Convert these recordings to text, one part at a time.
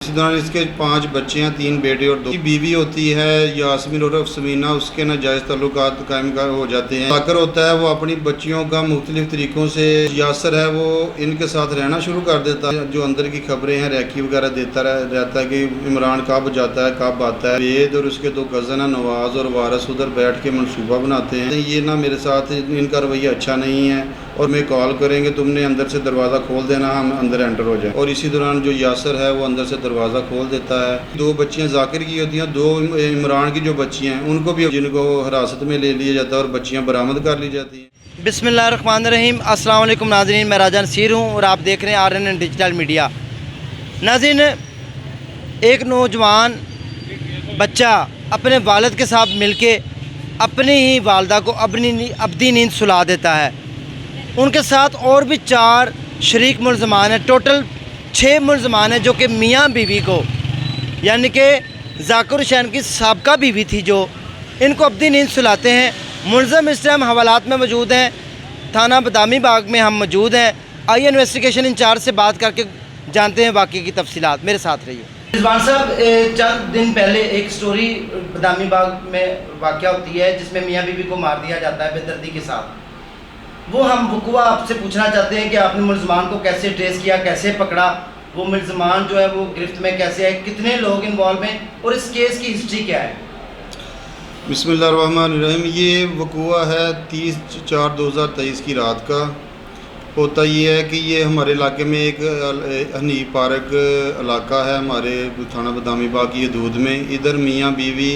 اسی دوران اس کے 5 بچے ہیں، 3 بیٹے اور 2 بیوی ہوتی ہے یاسمین اور سمینہ، اس کے ناجائز تعلقات قائم ہو جاتے ہیں۔ ذاکر ہوتا ہے وہ اپنی بچیوں کا مختلف طریقوں سے، یاسر ہے وہ ان کے ساتھ رہنا شروع کر دیتا ہے، جو اندر کی خبریں ہیں ریکی وغیرہ دیتا رہتا ہے کہ عمران کب جاتا ہے کب آتا ہے۔ وید اور اس کے 2 کزن ہیں نواز اور وارث ادھر بیٹھ کے منصوبہ بناتے ہیں، یہ نہ میرے ساتھ ان کا رویہ اچھا نہیں ہے اور میں کال کریں گے تم نے اندر سے دروازہ کھول دینا، ہم اندر انٹر ہو جائیں۔ اور اسی دوران جو یاسر ہے وہ اندر سے دروازہ کھول دیتا ہے۔ 2 بچیاں ذاکر کی ہوتی ہیں، 2 عمران کی جو بچیاں ہیں ان کو بھی جن کو حراست میں لے لیا جاتا ہے اور بچیاں برآمد کر لی جاتی ہیں۔ بسم اللہ الرحمن الرحیم۔ السلام علیکم ناظرین، میں راجہ نصیر ہوں اور آپ دیکھ رہے ہیں RNN ڈیجیٹل میڈیا۔ ناظرین، ایک نوجوان بچہ اپنے والد کے ساتھ مل کے اپنی ہی والدہ کو ابدی نیند سلا دیتا ہے۔ ان کے ساتھ اور بھی 4 شریک ملزمان ہیں، ٹوٹل 6 ملزمان ہیں جو کہ میاں بیوی کو، یعنی کہ ذاکر حسین کی سابقہ بیوی تھی جو، ان کو ابدی نیند سلاتے ہیں۔ ملزم اس ٹائم حوالات میں موجود ہیں، تھانہ بدامی باغ میں ہم موجود ہیں۔ آئیے انویسٹیگیشن انچارج سے بات کر کے جانتے ہیں واقعے کی تفصیلات، میرے ساتھ رہیے۔ رضوان صاحب، چند دن پہلے ایک سٹوری بدامی باغ میں واقعہ ہوتی ہے جس میں میاں بیوی کو مار دیا جاتا ہے بے دردی کے ساتھ۔ وہ ہم وقوع آپ سے پوچھنا چاہتے ہیں کہ آپ نے ملزمان کو کیسے ٹریس کیا، کیسے پکڑا، وہ ملزمان جو ہے وہ گرفت میں کیسے آئے، کتنے لوگ انوالو ہیں اور اس کیس کی ہسٹری کیا ہے؟ بسم اللہ الرحمن الرحیم۔ یہ وقوع ہے 30/4/2023 کی رات کا۔ ہوتا یہ ہے کہ یہ ہمارے علاقے میں ایک حنیف پارک علاقہ ہے، ہمارے تھانہ بدامی باغ کی حدود میں۔ ادھر میاں بیوی،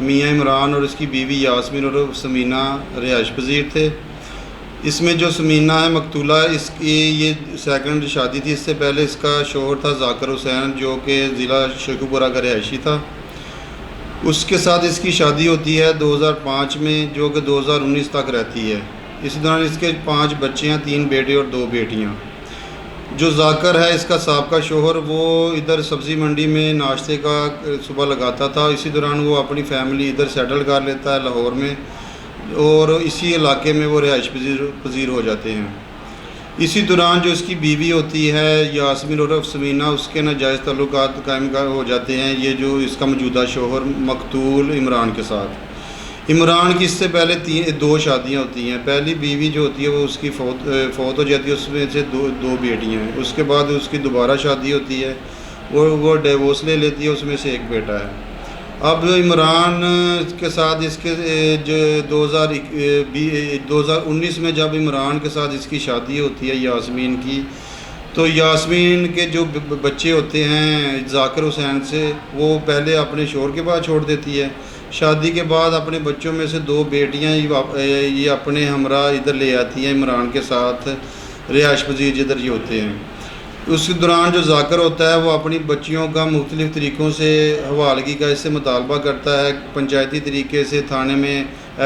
میاں عمران اور اس کی بیوی یاسمین اور سمینہ رہائش پذیر تھے۔ اس میں جو سمینہ ہے مقتولہ، اس کی یہ سیکنڈ شادی تھی۔ اس سے پہلے اس کا شوہر تھا ذاکر حسین جو کہ ضلع شیخوپورہ کا رہائشی تھا۔ اس کے ساتھ اس کی شادی ہوتی ہے 2005 میں، جو کہ 2019 تک رہتی ہے۔ اس دوران اس کے 5 بچے ہیں، 3 بیٹے اور 2 بیٹیاں۔ جو ذاکر ہے اس کا سابقہ شوہر، وہ ادھر سبزی منڈی میں ناشتے کا صبح لگاتا تھا۔ اسی دوران وہ اپنی فیملی ادھر سیٹل کر لیتا ہے لاہور میں، اور اسی علاقے میں وہ رہائش پذیر ہو جاتے ہیں۔ اسی دوران جو اس کی بیوی ہوتی ہے یاسمین اور سمینہ، اس کے ناجائز تعلقات قائم ہو جاتے ہیں، یہ جو اس کا موجودہ شوہر مقتول عمران کے ساتھ۔ عمران کی اس سے پہلے 2 شادیاں ہوتی ہیں۔ پہلی بیوی جو ہوتی ہے وہ اس کی فوت ہو جاتی ہے، اس میں سے 2 بیٹیاں ہیں۔ اس کے بعد اس کی دوبارہ شادی ہوتی ہے، وہ ڈیورس لے لیتی ہے، اس میں سے 1 بیٹا ہے۔ اب عمران کے ساتھ اس کے 2019 میں جب عمران کے ساتھ اس کی شادی ہوتی ہے یاسمین کی، تو یاسمین کے جو بچے ہوتے ہیں ذاکر حسین سے، وہ پہلے اپنے شوہر کے پاس چھوڑ دیتی ہے۔ شادی کے بعد اپنے بچوں میں سے 2 بیٹیاں یہ اپنے ہمراہ ادھر لے آتی ہیں عمران کے ساتھ رہائش پذیر جدھر یہ ہوتے ہیں۔ اس دوران جو ذاکر ہوتا ہے وہ اپنی بچیوں کا مختلف طریقوں سے حوالگی کا اس سے مطالبہ کرتا ہے، پنچایتی طریقے سے تھانے میں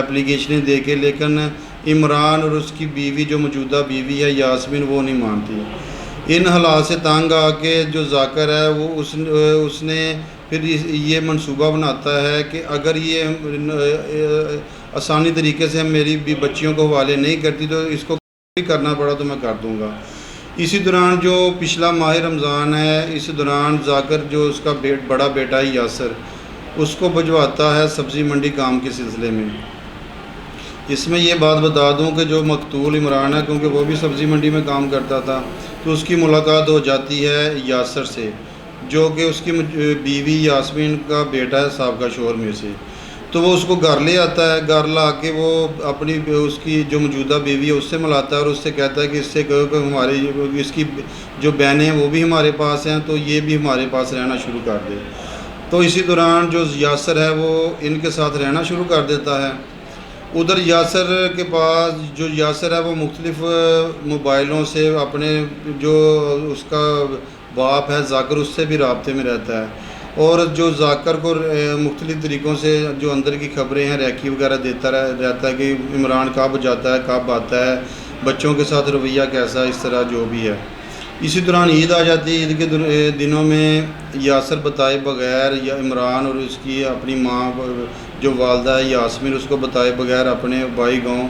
اپلیکیشنیں دے کے، لیکن عمران اور اس کی بیوی جو موجودہ بیوی ہے یاسمین، وہ نہیں مانتی۔ ان حالات سے تنگ آ کے جو ذاکر ہے وہ اس نے پھر یہ منصوبہ بناتا ہے کہ اگر یہ آسانی طریقے سے میری بچیوں کو حوالے نہیں کرتی تو اس کو کرنا پڑا تو میں کر دوں گا۔ اسی دوران جو پچھلا ماہ رمضان ہے، اس دوران ذاکر جو اس کا بڑا بیٹا ہے یاسر، اس کو بھجواتا ہے سبزی منڈی کام کے سلسلے میں۔ اس میں یہ بات بتا دوں کہ جو مقتول عمران ہے، کیونکہ وہ بھی سبزی منڈی میں کام کرتا تھا، تو اس کی ملاقات ہو جاتی ہے یاسر سے، جو کہ اس کی بیوی یاسمین کا بیٹا ہے سابقہ شوہر میں سے۔ تو وہ اس کو گھر لے آتا ہے، گھر لا کے وہ اپنی اس کی جو موجودہ بیوی ہے اس سے ملاتا ہے اور اس سے کہتا ہے کہ اس سے کہو کہ ہماری اس کی جو بہنیں ہیں وہ بھی ہمارے پاس ہیں، تو یہ بھی ہمارے پاس رہنا شروع کر دے۔ تو اسی دوران جو یاسر ہے وہ ان کے ساتھ رہنا شروع کر دیتا ہے۔ ادھر یاسر کے پاس جو یاسر ہے وہ مختلف موبائلوں سے اپنے جو اس کا باپ ہے ذاکر، اس سے بھی رابطے میں رہتا ہے، اور جو ذاکر کو مختلف طریقوں سے جو اندر کی خبریں ہیں ریکی وغیرہ دیتا رہتا ہے کہ عمران کب جاتا ہے کب آتا ہے، بچوں کے ساتھ رویہ کیسا ہے، اس طرح جو بھی ہے۔ اسی دوران عید آ جاتی ہے۔ عید کے دنوں میں یاسر بتائے بغیر یا عمران اور اس کی اپنی ماں جو والدہ ہے یاسمین، اس کو بتائے بغیر اپنے بائی گاؤں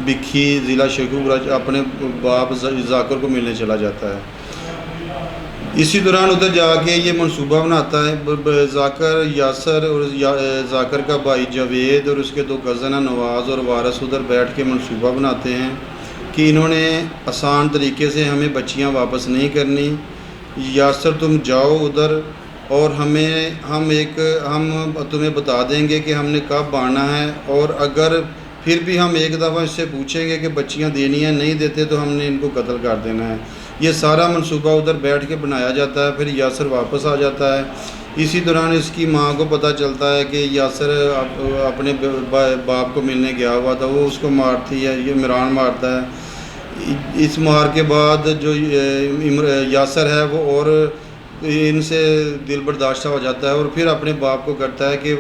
بکھی ضلع شیخوپورہ اپنے باپ ذاکر کو ملنے چلا جاتا ہے۔ اسی دوران ادھر جا کے یہ منصوبہ بناتا ہے ذاکر، یاسر اور ذاکر کا بھائی جاوید اور اس کے دو کزن نواز اور وارث ادھر بیٹھ کے منصوبہ بناتے ہیں کہ انہوں نے آسان طریقے سے ہمیں بچیاں واپس نہیں کرنی. یاسر تم جاؤ ادھر اور ہم تمہیں بتا دیں گے کہ ہم نے کب آنا ہے، اور اگر پھر بھی ہم ایک دفعہ اس سے پوچھیں گے کہ بچیاں دینی ہیں، نہیں دیتے تو ہم نے ان کو قتل کر دینا ہے. یہ سارا منصوبہ ادھر بیٹھ کے بنایا جاتا ہے. پھر یاسر واپس آ جاتا ہے. اسی دوران اس کی ماں کو پتہ چلتا ہے کہ یاسر اپنے باپ کو ملنے گیا ہوا تھا، وہ اس کو مارتی ہے، یہ عمران مارتا ہے. اس مار کے بعد جو یاسر ہے وہ اور ان سے دل برداشتہ ہو جاتا ہے اور پھر اپنے باپ کو کرتا ہے کہ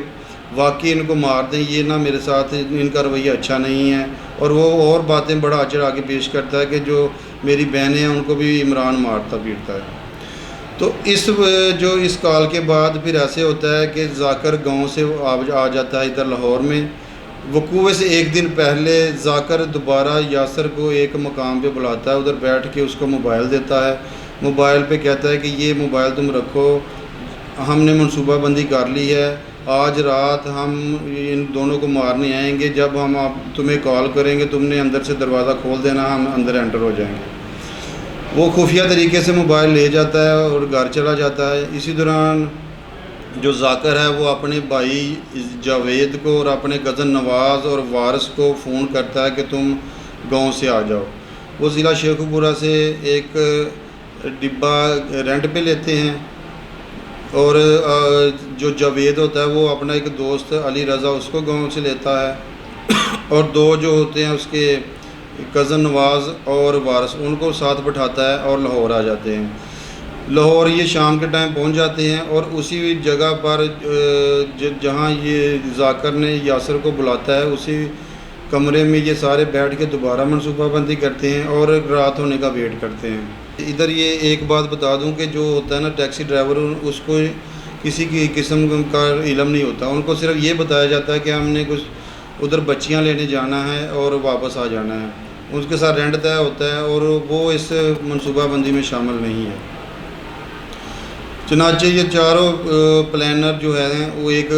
واقعی ان کو مار دیں، یہ نہ میرے ساتھ ان کا رویہ اچھا نہیں ہے. اور وہ اور باتیں بڑا چڑھا کے پیش کرتا ہے کہ جو میری بہنیں ہیں ان کو بھی عمران مارتا پیٹتا ہے. تو اس کال کے بعد پھر ایسے ہوتا ہے کہ ذاکر گاؤں سے آ جاتا ہے ادھر لاہور میں. وقوع سے ایک دن پہلے ذاکر دوبارہ یاسر کو ایک مقام پہ بلاتا ہے، ادھر بیٹھ کے اس کو موبائل دیتا ہے. موبائل پہ کہتا ہے کہ یہ موبائل تم رکھو، ہم نے منصوبہ بندی کر لی ہے، آج رات ہم ان دونوں کو مارنے آئیں گے، جب ہم تمہیں کال کریں گے تم نے اندر سے دروازہ کھول دینا، ہم اندر انٹر ہو جائیں گے. وہ خفیہ طریقے سے موبائل لے جاتا ہے اور گھر چلا جاتا ہے. اسی دوران جو ذاکر ہے وہ اپنے بھائی جاوید کو اور اپنے کزن نواز اور وارث کو فون کرتا ہے کہ تم گاؤں سے آ جاؤ. وہ ضلع شیخو پورہ سے ایک ڈبہ رینٹ پہ لیتے ہیں اور جو جاوید ہوتا ہے وہ اپنا ایک دوست علی رضا اس کو گاؤں سے لیتا ہے، اور دو جو ہوتے ہیں اس کے کزن نواز اور وارث ان کو ساتھ بٹھاتا ہے اور لاہور آ جاتے ہیں. لاہور یہ شام کے ٹائم پہنچ جاتے ہیں اور اسی جگہ پر جہاں یہ ذاکر نے یاسر کو بلاتا ہے اسی کمرے میں یہ سارے بیٹھ کے دوبارہ منصوبہ بندی کرتے ہیں اور رات ہونے کا ویٹ کرتے ہیں. ادھر یہ ایک بات بتا دوں کہ جو ہوتا ہے نا ٹیکسی ڈرائیور، اس کو کسی کی قسم کا علم نہیں ہوتا، ان کو صرف یہ بتایا جاتا ہے کہ ہم نے کچھ ادھر بچیاں لینے جانا ہے اور واپس آ جانا ہے. اس کے ساتھ رینٹ طے ہوتا ہے اور وہ اس منصوبہ بندی میں شامل نہیں ہے. چنانچہ یہ چاروں پلانر جو ہیں وہ ایک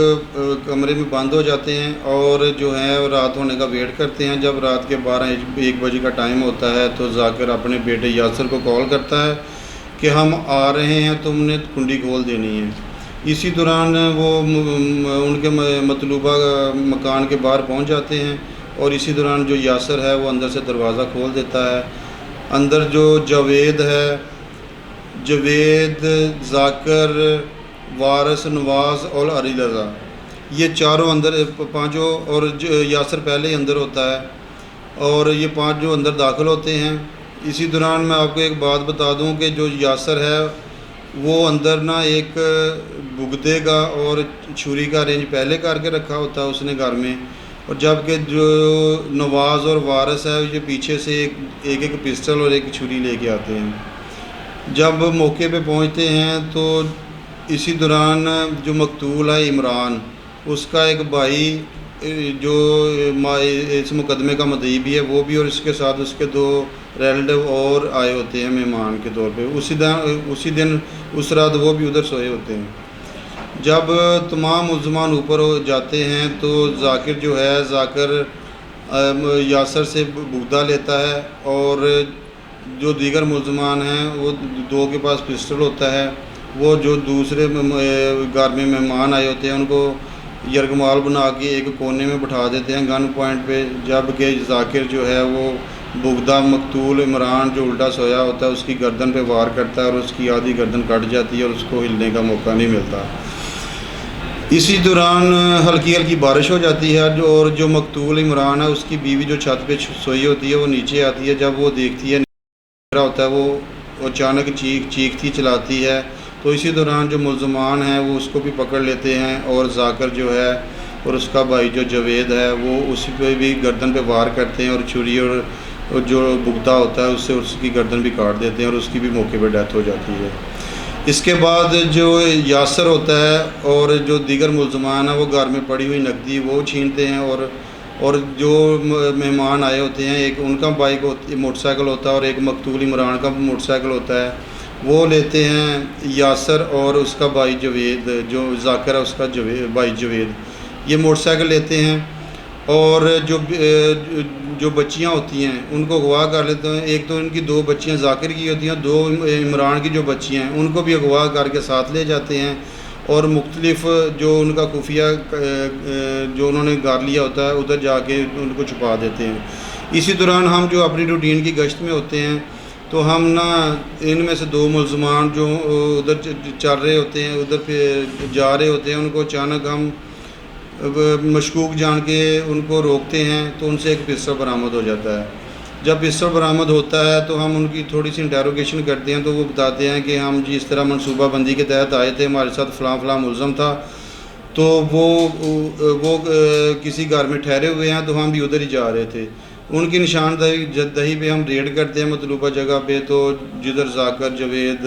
کمرے میں بند ہو جاتے ہیں اور جو ہے رات ہونے کا ویٹ کرتے ہیں. جب رات کے 12-1 بجے کا ٹائم ہوتا ہے تو ذاکر اپنے بیٹے یاسر کو کال کرتا ہے کہ ہم آ رہے ہیں، تم نے کنڈی کھول دینی ہے. اسی دوران وہ ان کے مطلوبہ مکان کے باہر پہنچ جاتے ہیں اور اسی دوران جو یاسر ہے وہ اندر سے دروازہ کھول دیتا ہے. اندر جو جاوید ہے، جاوید، ذاکر، وارث، نواز اور علی رضا، یہ چاروں اندر پانچوں، اور یاسر پہلے ہی اندر ہوتا ہے اور یہ 5 جو اندر داخل ہوتے ہیں. اسی دوران میں آپ کو ایک بات بتا دوں کہ جو یاسر ہے وہ اندر نا ایک بگدے کا اور چھری کا رینج پہلے کر کے رکھا ہوتا ہے اس نے گھر میں، اور جبکہ جو نواز اور وارث ہے یہ پیچھے سے ایک پسٹل اور ایک چھری لے کے آتے ہیں. جب موقع پہ پہنچتے ہیں تو اسی دوران جو مقتول ہے عمران، اس کا ایک بھائی جو اس مقدمے کا مدعی بھی ہے وہ بھی، اور اس کے ساتھ اس کے 2 ریلیٹو اور آئے ہوتے ہیں مہمان کے طور پہ. اسی دن اس رات وہ بھی ادھر سوئے ہوتے ہیں. جب تمام ملزمان اوپر ہو جاتے ہیں تو ذاکر جو ہے یاسر سے بغدہ لیتا ہے، اور جو دیگر ملزمان ہیں وہ 2 کے پاس پسٹل ہوتا ہے. وہ جو دوسرے گھر میں مہمان آئے ہوتے ہیں ان کو یرغمال بنا کے ایک کونے میں بٹھا دیتے ہیں گن پوائنٹ پہ، جبکہ ذاکر جو ہے وہ بغدہ مقتول عمران جو الٹا سویا ہوتا ہے اس کی گردن پہ وار کرتا ہے اور اس کی آدھی گردن کٹ جاتی ہے اور اس کو ہلنے کا موقع نہیں ملتا. اسی دوران ہلکی ہلکی بارش ہو جاتی ہے اور جو مقتول عمران ہے اس کی بیوی جو چھت پہ سوئی ہوتی ہے وہ نیچے آتی ہے. جب وہ دیکھتی ہے ہوتا ہے وہ اچانک چیختی چلاتی ہے. تو اسی دوران جو ملزمان ہیں وہ اس کو بھی پکڑ لیتے ہیں اور ذاکر جو ہے اور اس کا بھائی جو جاوید ہے وہ اس پہ بھی گردن پہ وار کرتے ہیں اور چھری اور جو بغدہ ہوتا ہے اس سے اس کی گردن بھی کاٹ دیتے ہیں اور اس کی بھی موقع پہ ڈیتھ ہو جاتی ہے. اس کے بعد جو یاسر ہوتا ہے اور جو دیگر ملزمان ہیں وہ گھر میں پڑی ہوئی نقدی وہ چھینتے ہیں اور جو مہمان آئے ہوتے ہیں ایک ان کا بائک موٹر سائیکل ہوتا ہے اور ایک مقتول عمران کا موٹر سائیکل ہوتا ہے وہ لیتے ہیں یاسر اور اس کا بھائی جوید، جو ذاکر ہے اس کا بھائی جوید، یہ موٹر سائیکل لیتے ہیں، اور جو بچیاں ہوتی ہیں ان کو اغوا کر لیتے ہیں۔ ایک تو ان کی 2 بچیاں ذاکر کی ہوتی ہیں، 2 عمران کی جو بچیاں ہیں ان کو بھی اغوا کر کے ساتھ لے جاتے ہیں، اور مختلف جو ان کا خفیہ جو انہوں نے گار لیا ہوتا ہے ادھر جا کے ان کو چھپا دیتے ہیں۔ اسی دوران ہم جو اپنی روٹین کی گشت میں ہوتے ہیں تو ہم ان میں سے 2 ملزمان جو ادھر چل رہے ہوتے ہیں، ادھر پہ جا رہے ہوتے ہیں، ان کو اچانک ہم مشکوک جان کے ان کو روکتے ہیں تو ان سے ایک پستل برآمد ہو جاتا ہے۔ جب پستل برآمد ہوتا ہے تو ہم ان کی تھوڑی سی انٹیروگیشن کرتے ہیں تو وہ بتاتے ہیں کہ ہم اس طرح منصوبہ بندی کے تحت آئے تھے، ہمارے ساتھ فلاں فلاں ملزم تھا، تو وہ کسی گھر میں ٹھہرے ہوئے ہیں تو ہم بھی ادھر ہی جا رہے تھے۔ ان کی نشاندہی پہ ہم ریڈ کرتے ہیں مطلوبہ جگہ پہ، تو جدھر ذاکر، جوید،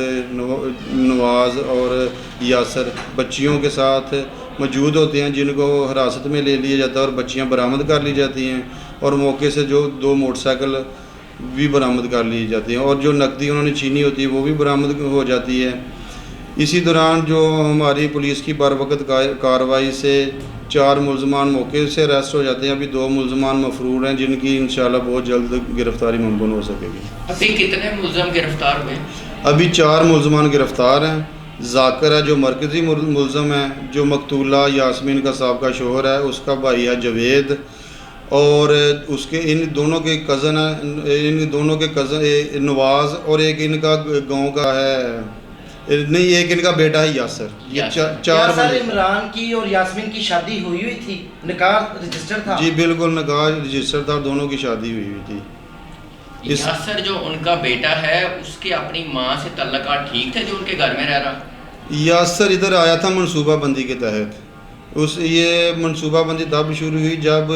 نواز اور یاسر بچیوں کے ساتھ موجود ہوتے ہیں، جن کو حراست میں لے لیا جاتا ہے اور بچیاں برآمد کر لی جاتی ہیں، اور موقع سے جو 2 موٹر سائیکل بھی برآمد کر لی جاتی ہیں، اور جو نقدی انہوں نے چھینی ہوتی ہے وہ بھی برآمد ہو جاتی ہے۔ اسی دوران جو ہماری پولیس کی بر وقت کارروائی سے 4 ملزمان موقع سے اریسٹ ہو جاتے ہیں۔ ابھی 2 ملزمان مفرور ہیں جن کی انشاءاللہ بہت جلد گرفتاری ممکن ہو سکے گی۔ ابھی کتنے ملزم گرفتار ہوئے؟ ابھی 4 ملزمان گرفتار ہیں۔ ذاکر ہے جو مرکزی ملزم ہے، جو مقتولہ یاسمین کا سابقہ شوہر ہے، اس کا بھائی ہے جوید، اور اس کے ان دونوں کے کزن نواز، اور ایک ان کا گاؤں کا ہے، نہیں ایک ان کا بیٹا ہے یاسر۔ یہ 4 سر عمران کی اور یاسمین کی شادی ہوئی تھی، نکاح رجسٹر تھا؟ جی بالکل، نکاح رجسٹر تھا، دونوں کی شادی ہوئی تھی۔ یاسر جو ان کا بیٹا ہے اس کے اپنی ماں سے تعلقات ٹھیک تھے جو ان کے گھر میں رہ رہا؟ یاسر ادھر آیا تھا منصوبہ بندی کے تحت۔ یہ منصوبہ بندی تب شروع ہوئی جب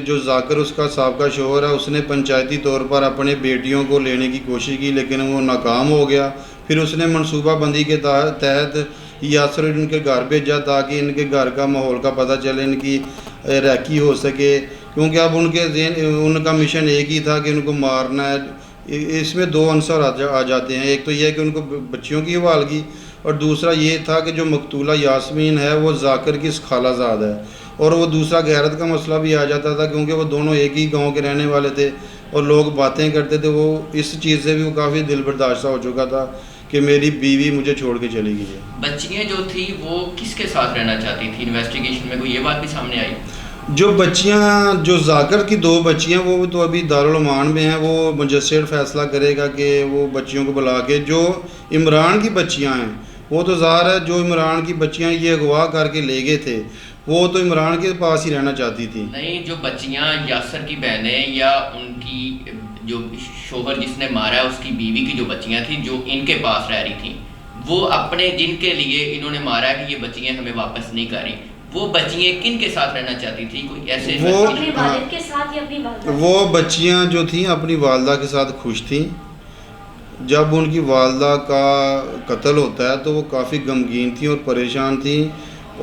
جو ذاکر اس کا سابقہ شوہر ہے اس نے پنچایتی طور پر اپنے بیٹیوں کو لینے کی کوشش کی، لیکن وہ ناکام ہو گیا۔ پھر اس نے منصوبہ بندی کے تحت یاسر ان کے گھر بھیجا تاکہ ان کے گھر کا ماحول کا پتہ چلے، ان کی ریکی ہو سکے، کیونکہ اب ان کا مشن ایک ہی تھا کہ ان کو مارنا ہے۔ اس میں 2 عنصر آ جاتے ہیں، ایک تو یہ ہے کہ ان کو بچیوں کی حوالگی، اور دوسرا یہ تھا کہ جو مقتولہ یاسمین ہے وہ ذاکر کی خالہ زاد ہے، اور وہ دوسرا غیرت کا مسئلہ بھی آ جاتا تھا کیونکہ وہ دونوں ایک ہی گاؤں کے رہنے والے تھے، اور لوگ باتیں کرتے تھے۔ وہ اس چیز سے بھی وہ کافی دل برداشتہ ہو چکا تھا کہ میری بیوی مجھے چھوڑ کے چلی گئی ہے۔ بچیاں جو تھی وہ کس کے ساتھ رہنا چاہتی تھی؟ انویسٹیگیشن میں کوئی یہ بات بھی سامنے آئی؟ جو بچیاں، جو ذاکر کی 2 بچیاں وہ تو ابھی دارالعمان میں ہیں، وہ مجسٹریٹ فیصلہ کرے گا کہ وہ بچیوں کو بلا کے۔ جو عمران کی بچیاں ہیں وہ تو ظاہر ہے، جو عمران کی بچیاں یہ اغوا کر کے لے گئے تھے وہ تو عمران کے پاس ہی رہنا چاہتی تھی۔ نہیں، جو بچیاں یاسر کی بہنیں یا ان کی جو شوہر جس نے مارا ہے اس کی بیوی کی جو بچیاں تھیں جو ان کے پاس رہ رہی تھیں، وہ اپنے جن کے لیے انہوں نے مارا ہے کہ یہ بچیاں ہمیں واپس نہیں کر رہی، وہ بچیاں کن کے ساتھ رہنا چاہتی تھی؟ کوئی ایسے اپنے والد کے ساتھ یا اپنی والدہ؟ وہ بچیاں جو تھیں اپنی والدہ کے ساتھ خوش تھیں۔ جب ان کی والدہ کا قتل ہوتا ہے تو وہ کافی غمگین تھیں اور پریشان تھیں،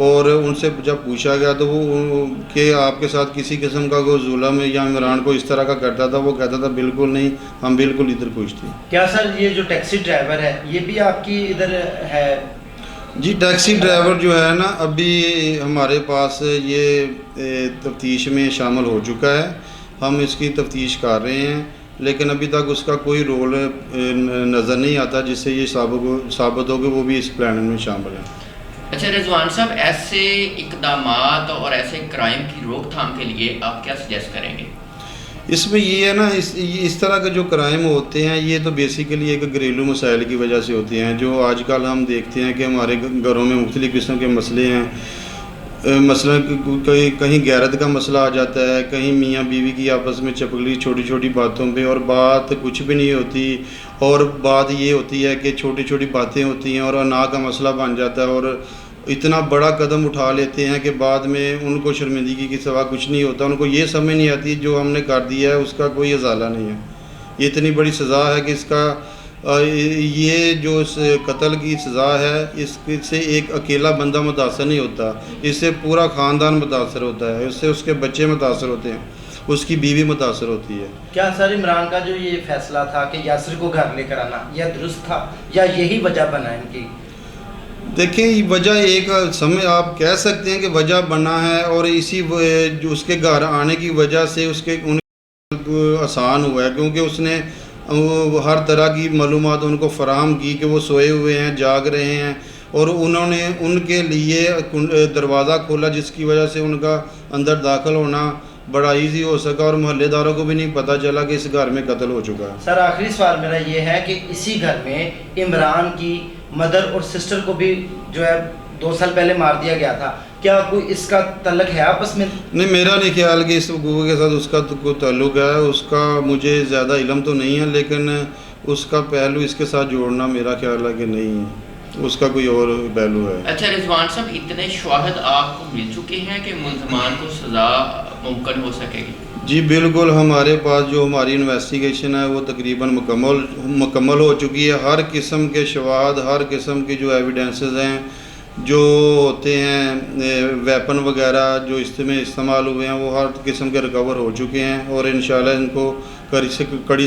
اور ان سے جب پوچھا گیا تو وہ کہ آپ کے ساتھ کسی قسم کا کوئی ظلم یا عمران کو اس طرح کا کرتا تھا، وہ کہتا تھا بالکل نہیں، ہم بالکل ادھر خوش تھے۔ کیا سر یہ جو ٹیکسی ڈرائیور ہے یہ بھی آپ کی ادھر ہے؟ جی ٹیکسی ڈرائیور جو ہے نا ابھی ہمارے پاس یہ تفتیش میں شامل ہو چکا ہے، ہم اس کی تفتیش کر رہے ہیں، لیکن ابھی تک اس کا کوئی رول نظر نہیں آتا جس سے یہ ثابت ہو کہ وہ بھی اس پلان میں شامل ہے۔ اچھا رضوان صاحب، ایسے اقدامات اور ایسے کرائم کی روک تھام کے لیے آپ کیا سجیسٹ کریں گے؟ اس میں یہ ہے نا، اس طرح کے جو کرائم ہوتے ہیں یہ تو بیسیکلی ایک گھریلو مسائل کی وجہ سے ہوتے ہیں، جو آج کل ہم دیکھتے ہیں کہ ہمارے گھروں میں مختلف قسم کے مسئلے ہیں۔ مثلا کہیں غیرت کا مسئلہ آ جاتا ہے، کہیں میاں بیوی کی آپس میں چپکلی چھوٹی چھوٹی باتوں پہ، اور بات کچھ بھی نہیں ہوتی، اور بات یہ ہوتی ہے کہ چھوٹی چھوٹی باتیں ہوتی ہیں اور انا کا مسئلہ بن جاتا ہے، اور اتنا بڑا قدم اٹھا لیتے ہیں کہ بعد میں ان کو شرمندگی کے سوا کچھ نہیں ہوتا، ان کو یہ سمجھ نہیں آتی جو ہم نے کر دیا ہے اس کا کوئی ازالہ نہیں ہے۔ یہ اتنی بڑی سزا ہے کہ اس کا یہ جو قتل کی سزا ہے اس سے ایک اکیلا بندہ متاثر نہیں ہوتا، اس سے پورا خاندان متاثر ہوتا ہے، اس سے اس کے بچے متاثر ہوتے ہیں، اس کی بیوی متاثر ہوتی ہے۔ کیا سر عمران کا جو یہ فیصلہ تھا کہ یاسر کو گھر لے کر آنا یہ درست تھا یا یہی وجہ بنا ان کی؟ دیکھیں یہ وجہ ایک سمجھ آپ کہہ سکتے ہیں کہ وجہ بنا ہے، اور اسی جو اس کے گھر آنے کی وجہ سے اس کے ان آسان ہوا ہے، کیونکہ اس نے ہر طرح کی معلومات ان کو فراہم کی کہ وہ سوئے ہوئے ہیں، جاگ رہے ہیں، اور انہوں نے ان کے لیے دروازہ کھولا، جس کی وجہ سے ان کا اندر داخل ہونا بڑا ایزی ہو سکا، اور محلے داروں کو بھی نہیں پتہ چلا کہ اس گھر میں قتل ہو چکا ہے۔ سر آخری سوال میرا یہ ہے کہ اسی گھر میں عمران کی مدر اور سسٹر کو بھی جو ہے 2 سال پہلے مار دیا گیا تھا، کیا کوئی اس کا تعلق ہے آپس میں؟ نہیں، میرا نہیں خیال کہ اس حقوق کے ساتھ اس کا کوئی تعلق ہے، اس کا مجھے زیادہ علم تو نہیں ہے، لیکن اس کا پہلو اس کے ساتھ جوڑنا میرا خیال ہے کہ نہیں ہے، اس کا کوئی اور پہلو ہے۔ اچھا رضوان صاحب، اتنے شواہد آپ کو مل چکے ہیں کہ ملزمان کو سزا ممکن ہو سکے گی؟ جی بالکل، ہمارے پاس جو ہماری انویسٹیگیشن ہے وہ تقریباً مکمل ہو چکی ہے۔ ہر قسم کے شواہد، ہر قسم کی جو ایویڈنسز ہیں، جو ہوتے ہیں ویپن وغیرہ جو اس میں استعمال ہوئے ہیں، وہ ہر قسم کے ریکور ہو چکے ہیں، اور انشاءاللہ ان کو کڑی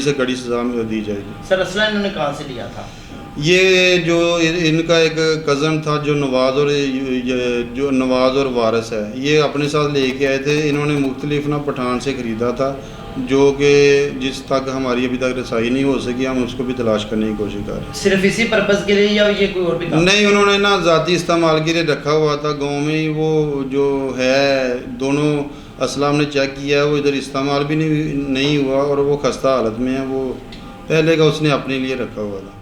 سے کڑی سزا دی جائے گی۔ سر اسلحہ انہوں نے کہاں سے لیا تھا؟ یہ جو ان کا ایک کزن تھا جو نواز اور وارث ہے، یہ اپنے ساتھ لے کے آئے تھے، انہوں نے مختلف پٹھان سے خریدا تھا، جو کہ جس تک ہماری ابھی تک رسائی نہیں ہو سکی، ہم اس کو بھی تلاش کرنے کی کوشش کر رہے ہیں۔ صرف اسی پرپز کے لیے یا یہ کوئی اور بھی کام؟ نہیں، انہوں نے ذاتی استعمال کے لیے رکھا ہوا تھا گاؤں میں ہی، وہ جو ہے دونوں اسلحہ ہم نے چیک کیا ہے، وہ ادھر استعمال بھی نہیں ہوا، اور وہ خستہ حالت میں ہے، وہ پہلے کا اس نے اپنے لیے رکھا ہوا تھا۔